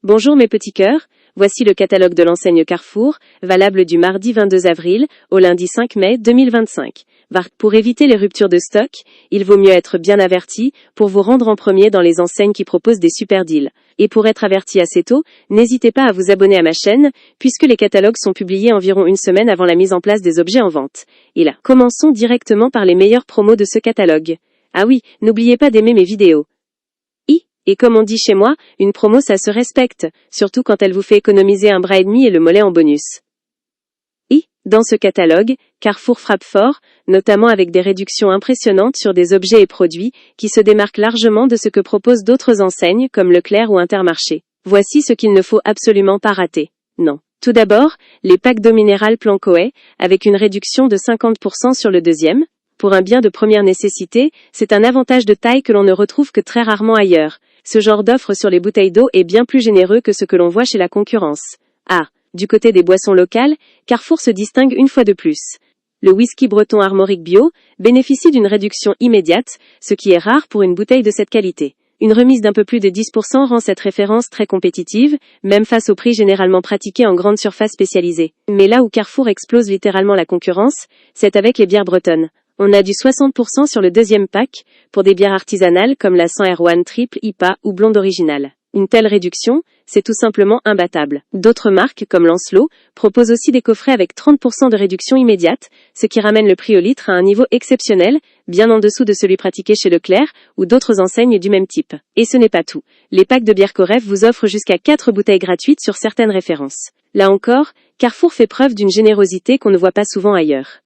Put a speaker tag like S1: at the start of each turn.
S1: Bonjour mes petits cœurs, voici le catalogue de l'enseigne Carrefour, valable du mardi 22 avril au lundi 5 mai 2025. Pour éviter les ruptures de stock, il vaut mieux être bien averti pour vous rendre en premier dans les enseignes qui proposent des super deals. Et pour être averti assez tôt, n'hésitez pas à vous abonner à ma chaîne, puisque les catalogues sont publiés environ une semaine avant la mise en place des objets en vente. Et là, commençons directement par les meilleures promos de ce catalogue. Ah oui, n'oubliez pas d'aimer mes vidéos. Et comme on dit chez moi, une promo ça se respecte, surtout quand elle vous fait économiser un bras et demi et le mollet en bonus. Dans ce catalogue, Carrefour frappe fort, notamment avec des réductions impressionnantes sur des objets et produits qui se démarquent largement de ce que proposent d'autres enseignes comme Leclerc ou Intermarché. Voici ce qu'il ne faut absolument pas rater. Non. Tout d'abord, les packs d'eau minérale Plancoët, avec une réduction de 50% sur le deuxième. Pour un bien de première nécessité, c'est un avantage de taille que l'on ne retrouve que très rarement ailleurs. Ce genre d'offre sur les bouteilles d'eau est bien plus généreux que ce que l'on voit chez la concurrence. Du côté des boissons locales, Carrefour se distingue une fois de plus. Le whisky breton Armorique Bio bénéficie d'une réduction immédiate, ce qui est rare pour une bouteille de cette qualité. Une remise d'un peu plus de 10% rend cette référence très compétitive, même face au prix généralement pratiqué en grande surface spécialisée. Mais là où Carrefour explose littéralement la concurrence, c'est avec les bières bretonnes. On a du 60% sur le deuxième pack, pour des bières artisanales comme la 100 R1 Triple IPA ou Blonde Originale. Une telle réduction, c'est tout simplement imbattable. D'autres marques, comme Lancelot, proposent aussi des coffrets avec 30% de réduction immédiate, ce qui ramène le prix au litre à un niveau exceptionnel, bien en dessous de celui pratiqué chez Leclerc ou d'autres enseignes du même type. Et ce n'est pas tout. Les packs de bière Coref vous offrent jusqu'à 4 bouteilles gratuites sur certaines références. Là encore, Carrefour fait preuve d'une générosité qu'on ne voit pas souvent ailleurs.